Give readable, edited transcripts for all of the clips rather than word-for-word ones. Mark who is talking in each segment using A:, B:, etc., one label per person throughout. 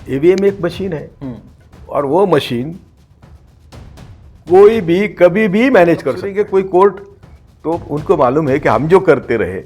A: EVM एक machine है और वो मशीन कोई भी कभी भी मैनेज कर सकते कोई कोर्ट तो उनको मालूम है कि हम जो करते रहे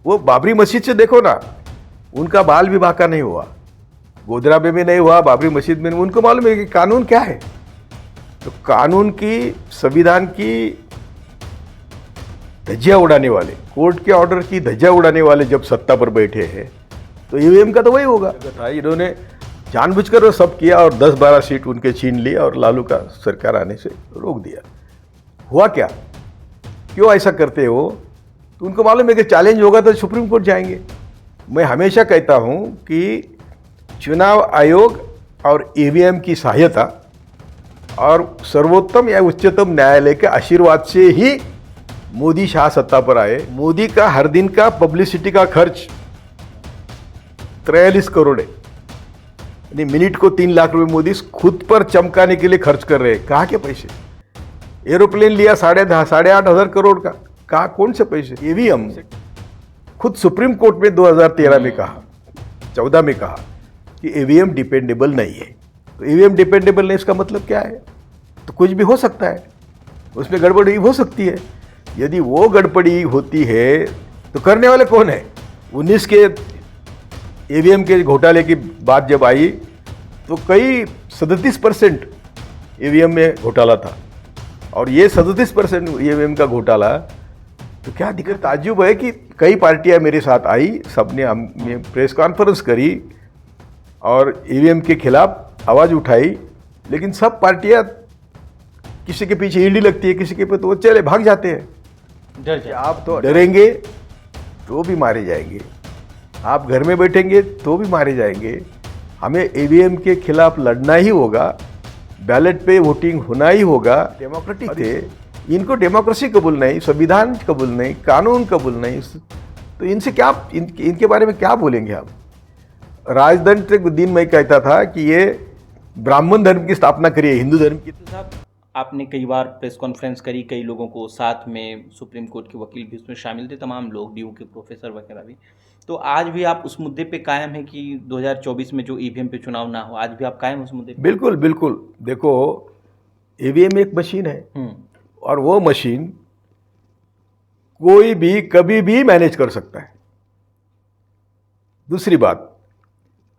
A: वो बाबरी मस्जिद से देखो ना, उनका बाल भी बाका नहीं हुआ, गोधरा में भी नहीं हुआ, बाबरी मस्जिद में नहीं। उनको मालूम है कि कानून क्या है। तो कानून की, संविधान की धज्जियां उड़ाने वाले, कोर्ट के ऑर्डर की धज्जियां उड़ाने वाले जब सत्ता पर बैठे हैं तो ईवीएम का तो वही होगा। इन्होंने जानबूझकर वो सब किया और 10-12 सीट उनके छीन ली और लालू का सरकार आने से रोक दिया। हुआ क्या, क्यों ऐसा करते हो? तो उनको मालूम है कि चैलेंज होगा तो सुप्रीम कोर्ट जाएंगे। मैं हमेशा कहता हूं कि चुनाव आयोग और ईवीएम की सहायता और सर्वोत्तम या उच्चतम न्यायालय के आशीर्वाद से ही मोदी शाह सत्ता पर आए। मोदी का हर दिन का पब्लिसिटी का खर्च 43 करोड़ है, यानी मिनट को 3 लाख रुपए मोदी खुद पर चमकाने के लिए खर्च कर रहे हैं। कहाँ के पैसे? एरोप्लेन लिया 8.5 करोड़ का, कहाँ, कौन से पैसे? ईवीएम खुद सुप्रीम कोर्ट में 2013 में कहा, 14 में कहा कि ईवीएम डिपेंडेबल नहीं है। तो ईवीएम डिपेंडेबल नहीं, इसका मतलब क्या है? तो कुछ भी हो सकता है, उसमें गड़बड़ी हो सकती है। यदि वो गड़बड़ी होती है तो करने वाले कौन है? 19 के ईवीएम के घोटाले की बात जब आई तो कई 37% ईवीएम में घोटाला था, और ये 37% ईवीएम का घोटाला, तो क्या दिक्कत? ताज्जुब है कि कई पार्टियां मेरे साथ आई, सबने हमने प्रेस कॉन्फ्रेंस करी और ईवीएम के खिलाफ आवाज़ उठाई, लेकिन सब पार्टियां किसी के पीछे ईडी लगती है, किसी के पे तो वो चले भाग जाते हैं। आप तो डरेंगे तो भी मारे जाएंगे, आप घर में बैठेंगे तो भी मारे जाएंगे। हमें ईवीएम के खिलाफ लड़ना ही होगा, बैलेट पे वोटिंग होना ही होगा। डेमोक्रेटिक थे, इनको डेमोक्रेसी कबूल नहीं, संविधान कबूल नहीं, कानून कबूल नहीं, तो इनसे क्या, इनके बारे में क्या बोलेंगे आप? राजतंत्र दिन मैं कहता था कि ये ब्राह्मण धर्म की स्थापना करिए, हिंदू धर्म की।
B: आपने कई बार प्रेस कॉन्फ्रेंस करी, कई लोगों को साथ में, सुप्रीम कोर्ट के वकील भी उसमें शामिल थे, तमाम लोग, डीयू के प्रोफेसर वगैरह भी। तो आज भी आप उस मुद्दे पे कायम है कि 2024 में जो ईवीएम पे चुनाव ना हो, आज भी आप कायम उस मुद्दे पे?
A: बिल्कुल बिल्कुल। देखो, ईवीएम एक मशीन है और वो मशीन कोई भी कभी भी मैनेज कर सकता है। दूसरी बात,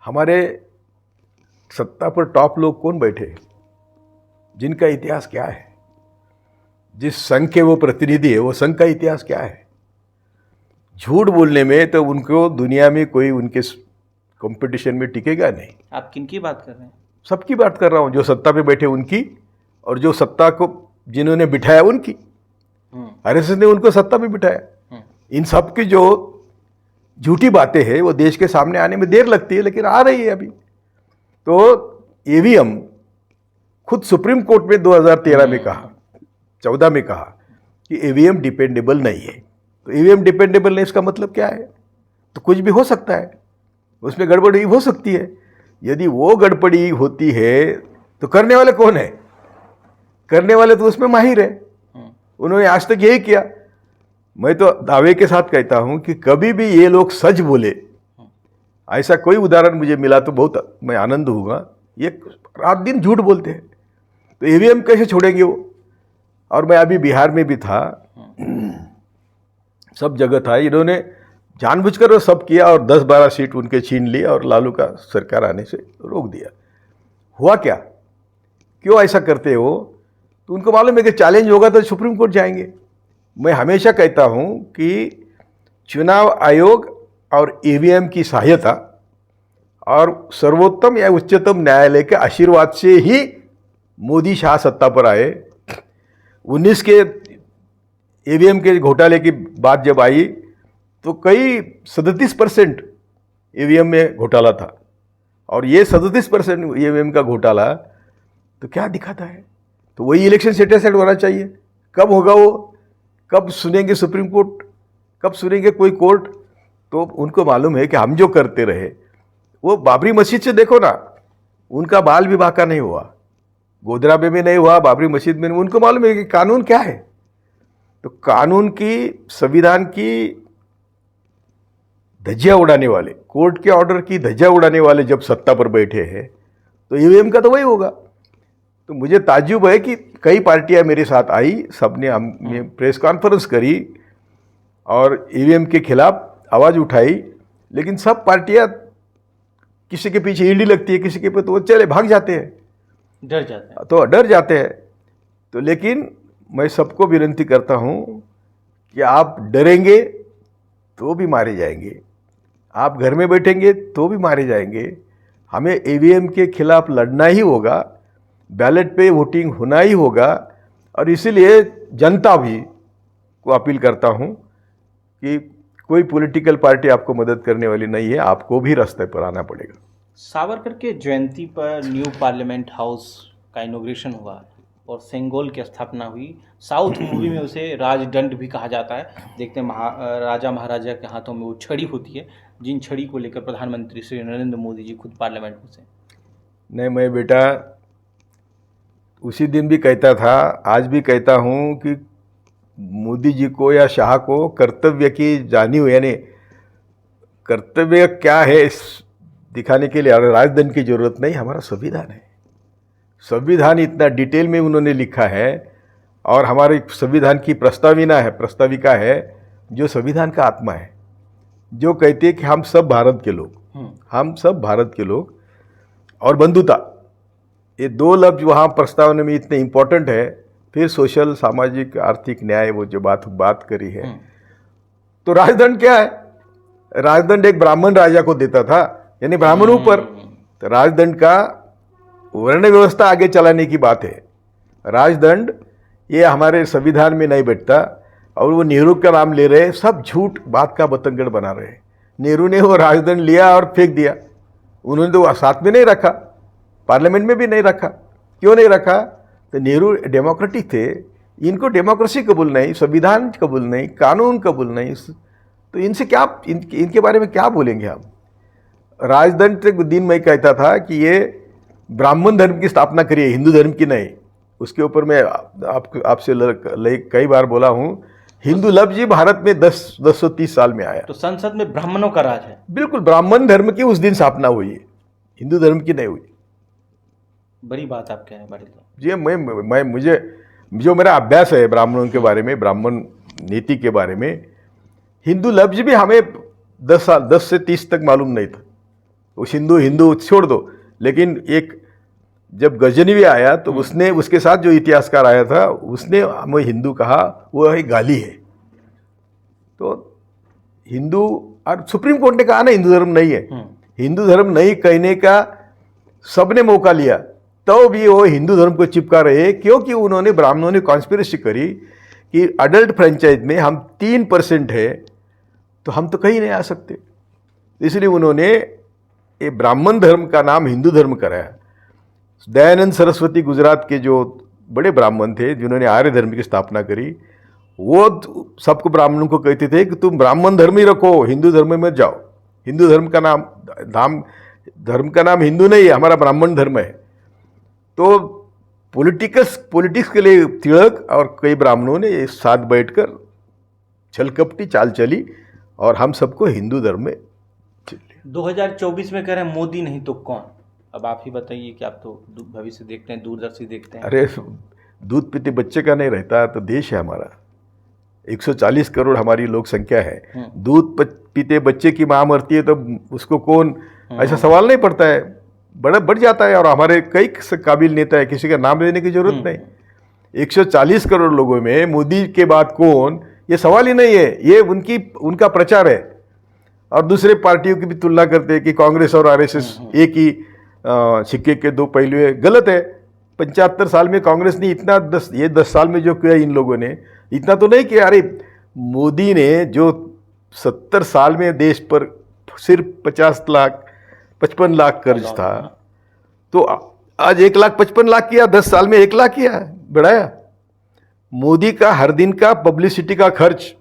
A: हमारे सत्ता पर टॉप लोग कौन बैठे, जिनका इतिहास क्या है, जिस संघ के वो प्रतिनिधि है वो संघ का इतिहास क्या है? झूठ बोलने में तो उनको दुनिया में कोई उनके कंपटीशन में टिकेगा नहीं।
B: आप किनकी बात कर रहे हैं?
A: सबकी बात कर रहा हूं, जो सत्ता पे बैठे उनकी, और जो सत्ता को जिन्होंने बिठाया उनकी। आरएसएस ने उनको सत्ता पे बिठाया। इन सब की जो झूठी बातें हैं वो देश के सामने आने में देर लगती है, लेकिन आ रही है अभी। तो ईवीएम खुद सुप्रीम कोर्ट में 2013 में कहा, 14 में कहा कि ईवीएम डिपेंडेबल नहीं है। तो ईवीएम डिपेंडेबल नहीं, इसका मतलब क्या है? तो कुछ भी हो सकता है, उसमें गड़बड़ी हो सकती है। यदि वो गड़बड़ी होती है तो करने वाले कौन है? करने वाले तो उसमें माहिर है, उन्होंने आज तक यही किया। मैं तो दावे के साथ कहता हूं कि कभी भी ये लोग सच बोले, ऐसा कोई उदाहरण मुझे मिला तो बहुत मैं आनंद होऊंगा। ये रात दिन झूठ बोलते हैं, तो ईवीएम कैसे छोड़ेंगे वो? और मैं अभी बिहार में भी था, सब जगह था, इन्होंने जानबूझकर वो सब किया और 10-12 सीट उनके छीन ली और लालू का सरकार आने से रोक दिया। हुआ क्या, क्यों ऐसा करते हो? तो उनको मालूम है कि चैलेंज होगा तो सुप्रीम कोर्ट जाएंगे। मैं हमेशा कहता हूं कि चुनाव आयोग और ईवीएम की सहायता और सर्वोत्तम या उच्चतम न्यायालय के आशीर्वाद से ही मोदी शाह सत्ता पर आए। 19 के ईवीएम के घोटाले की बात जब आई तो कई 37% ईवीएम में घोटाला था, और ये 37% ईवीएम का घोटाला तो क्या दिखाता है? तो वही इलेक्शन सेटेसाइड होना चाहिए। कब होगा वो? कब सुनेंगे सुप्रीम कोर्ट, कब सुनेंगे कोई कोर्ट? तो उनको मालूम है कि हम जो करते रहे वो बाबरी मस्जिद से देखो ना, उनका बाल भी बाका नहीं हुआ, गोधरा में भी नहीं हुआ, बाबरी मस्जिद में नहीं। उनको मालूम है कि कानून क्या है। तो कानून की, संविधान की धज्जियां उड़ाने वाले, कोर्ट के ऑर्डर की धज्जियां उड़ाने वाले जब सत्ता पर बैठे हैं तो ईवीएम का तो वही होगा। तो मुझे ताज्जुब है कि कई पार्टियां मेरे साथ आई, सबने हमने प्रेस कॉन्फ्रेंस करी और ईवीएम के खिलाफ आवाज़ उठाई, लेकिन सब पार्टियां किसी के पीछे ईडी लगती है, किसी के पे तो वो चले भाग जाते हैं,
B: डर जाते हैं।
A: तो डर जाते हैं। तो लेकिन मैं सबको विनती करता हूँ कि आप डरेंगे तो भी मारे जाएंगे, आप घर में बैठेंगे तो भी मारे जाएंगे। हमें ईवीएम के खिलाफ लड़ना ही होगा, बैलेट पे वोटिंग होना ही होगा। और इसीलिए जनता भी को अपील करता हूँ कि कोई पॉलिटिकल पार्टी आपको मदद करने वाली नहीं है, आपको भी रास्ते पर आना पड़ेगा।
B: सावरकर के जयंती पर न्यू पार्लियामेंट हाउस का इनॉग्रेशन हुआ और सेंगोल की स्थापना हुई। साउथ मूवी में उसे राजदंड भी कहा जाता है। देखते हैं राजा महाराजा के हाथों में वो छड़ी होती है, जिन छड़ी को लेकर प्रधानमंत्री श्री नरेंद्र मोदी जी खुद पार्लियामेंट में से।
A: नहीं, मैं बेटा उसी दिन भी कहता था, आज भी कहता हूँ कि मोदी जी को या शाह को कर्तव्य की जानी हुई, यानी कर्तव्य क्या है इस दिखाने के लिए राजदंड की जरूरत नहीं, हमारा संविधान है। संविधान इतना डिटेल में उन्होंने लिखा है और हमारे संविधान की प्रस्ताविका है जो संविधान का आत्मा है, जो कहती है कि हम सब भारत के लोग और बंधुता, ये दो लफ्ज वहाँ प्रस्तावना में इतने इम्पोर्टेंट है। फिर सोशल, सामाजिक, आर्थिक न्याय, वो जो बात करी है। तो राजदंड क्या है? राजदंड एक ब्राह्मण राजा को देता था, यानी ब्राह्मणों पर। तो राजदंड का वर्ण व्यवस्था आगे चलाने की बात है। राजदंड ये हमारे संविधान में नहीं बैठता और वो नेहरू का नाम ले रहे, सब झूठ बात का बतंगड़ बना रहे। नेहरू ने वो राजदंड लिया और फेंक दिया, उन्होंने तो साथ में नहीं रखा, पार्लियामेंट में भी नहीं रखा। क्यों नहीं रखा? तो नेहरू डेमोक्रेटिक थे, इनको डेमोक्रेसी कबूल नहीं, संविधान कबूल नहीं, कानून कबूल नहीं, तो इनसे क्या इनके बारे में क्या बोलेंगे हम? राजदंड के दिन मैं कहता था कि ये ब्राह्मण धर्म की स्थापना करिए, हिंदू धर्म की नहीं। उसके ऊपर मैं आपसे कई बार बोला हूँ, हिंदू लफ्ज ही भारत में 1030 साल में आया।
B: तो संसद में ब्राह्मणों का राज है।
A: बिल्कुल, ब्राह्मण धर्म की उस दिन स्थापना हुई है, हिंदू धर्म की नहीं हुई।
B: बड़ी बात आप कह रहे हैं, बड़ी बात।
A: जी, मैं मुझे जो मेरा अभ्यास है ब्राह्मणों के बारे में, ब्राह्मण नीति के बारे में, हिंदू लफ्ज भी हमें 10 से 30 तक मालूम नहीं था। उस हिंदू छोड़ दो, लेकिन एक जब गजनवी आया तो उसने, उसके साथ जो इतिहासकार आया था, उसने हमें हिंदू कहा, वो एक गाली है। तो हिंदू, और सुप्रीम कोर्ट ने कहा ना हिंदू धर्म नहीं है। हिंदू धर्म नहीं कहने का सबने मौका लिया, तो भी वो हिंदू धर्म को चिपका रहे, क्योंकि उन्होंने, ब्राह्मणों ने कॉन्स्पिरेसी करी कि अडल्ट फ्रेंचाइज में हम 3% है, तो हम तो कहीं नहीं आ सकते। इसलिए उन्होंने ये ब्राह्मण धर्म का नाम हिंदू धर्म कराया। दयानंद सरस्वती गुजरात के जो बड़े ब्राह्मण थे, जिन्होंने आर्य धर्म की स्थापना करी, वो सबको, ब्राह्मणों को कहते थे कि तुम ब्राह्मण धर्म ही रखो, हिंदू धर्म में जाओ। हिंदू धर्म का नाम हिंदू नहीं है, हमारा ब्राह्मण धर्म है। तो पॉलिटिक्स के लिए तिलक और कई ब्राह्मणों ने साथ बैठकर छलकपटी चाल चली और हम सबको हिंदू धर्म में
B: 2024 में कह रहे हैं मोदी नहीं तो कौन? अब आप ही बताइए कि आप तो भविष्य देखते हैं, दूरदर्शी देखते हैं।
A: अरे, दूध पीते बच्चे का नहीं रहता तो देश है हमारा, 140 करोड़ हमारी लोक संख्या है। दूध पीते बच्चे की माँ मरती है तो उसको कौन, ऐसा सवाल नहीं पड़ता है, बढ़ जाता है। और हमारे कई काबिल नेता है, किसी का नाम लेने की जरूरत नहीं। 140 करोड़ लोगों में मोदी के बाद कौन, ये सवाल ही नहीं है। ये उनका प्रचार है। और दूसरे पार्टियों की भी तुलना करते हैं कि कांग्रेस और आरएसएस एक ही सिक्के के दो पहलू है। गलत है। 75 साल में कांग्रेस ने इतना 10 साल में जो किया, इन लोगों ने इतना तो नहीं किया। अरे, मोदी ने जो 70 साल में देश पर सिर्फ 55 लाख कर्ज था, तो आज 1,55,00,000 किया, 10 साल में 1 लाख किया, बढ़ाया। मोदी का हर दिन का पब्लिसिटी का खर्च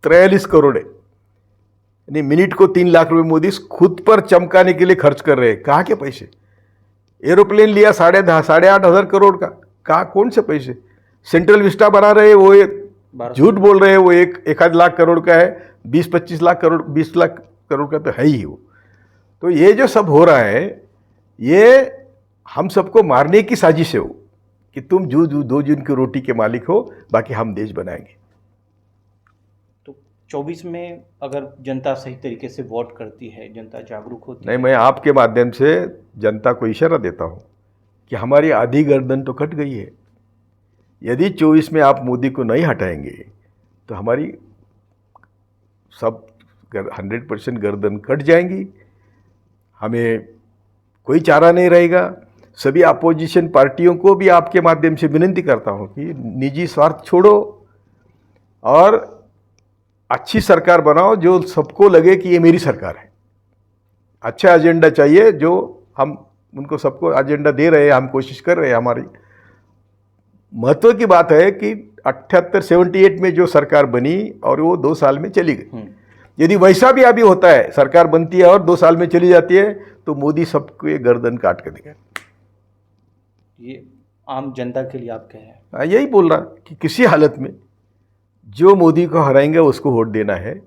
A: 43 करोड़ है। यानी मिनट को 3 लाख रुपए मोदी खुद पर चमकाने के लिए खर्च कर रहे हैं। कहाँ के पैसे? एरोप्लेन लिया 8,500 करोड़ का, कहाँ, कौन से पैसे? सेंट्रल विस्टा बना रहे, वो झूठ बोल रहे हैं। वो एक आध लाख करोड़ का है, 20-25 लाख करोड़, 20 लाख करोड़ का तो है ही वो। तो ये जो सब हो रहा है, ये हम सबको मारने की साजिश है वो, कि तुम जो 2 जून की रोटी के मालिक हो, बाकी हम देश बनाएंगे।
B: तो 24 में अगर जनता सही तरीके से वोट करती है, जनता जागरूक होती
A: नहीं,
B: है,
A: मैं आपके माध्यम से जनता को इशारा देता हूं कि हमारी आधी गर्दन तो कट गई है। यदि 24 में आप मोदी को नहीं हटाएंगे तो हमारी सब 100% गर्दन कट जाएंगी। हमें कोई चारा नहीं रहेगा। सभी अपोजिशन पार्टियों को भी आपके माध्यम से विनती करता हूं कि निजी स्वार्थ छोड़ो और अच्छी सरकार बनाओ, जो सबको लगे कि ये मेरी सरकार है। अच्छा एजेंडा चाहिए, जो हम उनको सबको एजेंडा दे रहे हैं, हम कोशिश कर रहे हैं। हमारी महत्व की बात है कि 78-78 में जो सरकार बनी और वो 2 साल में चली गई, यदि वैसा भी अभी होता है, सरकार बनती है और 2 साल में चली जाती है, तो मोदी सबको ये गर्दन काट कर देगा।
B: ये आम जनता के लिए आप कह रहे हैं?
A: यही बोल रहा कि किसी हालत में जो मोदी को हराएंगे उसको वोट देना है,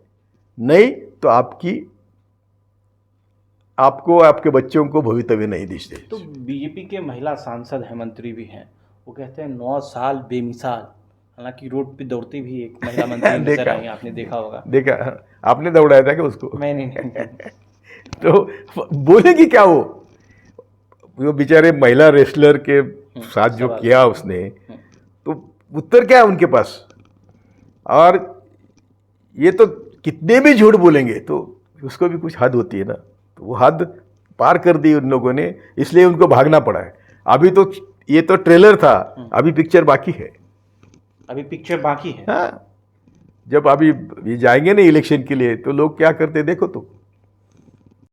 A: नहीं तो आपको आपके बच्चों को भवितव्य नहीं दिखते।
B: तो बीजेपी के महिला सांसद हैं, मंत्री भी हैं, वो कहते हैं 9 साल बेमिसाल। हालांकि रोड पे दौड़ती भी एक महिला मंत्री नजर आई, आपने देखा होगा।
A: देखा, आपने दौड़ाया था क्या उसको?
B: मैं नहीं।
A: तो बोलेगी क्या वो बेचारे महिला रेसलर के साथ जो किया उसने, तो उत्तर क्या है उनके पास? और ये तो कितने भी झूठ बोलेंगे तो उसको भी कुछ हद होती है ना, तो वो हद पार कर दी उन लोगों ने, इसलिए उनको भागना पड़ा है। अभी तो ये तो ट्रेलर था, अभी पिक्चर बाकी है।
B: अभी पिक्चर बाकी है।
A: हाँ, जब अभी ये जाएंगे ना इलेक्शन के लिए, तो लोग क्या करते देखो तो।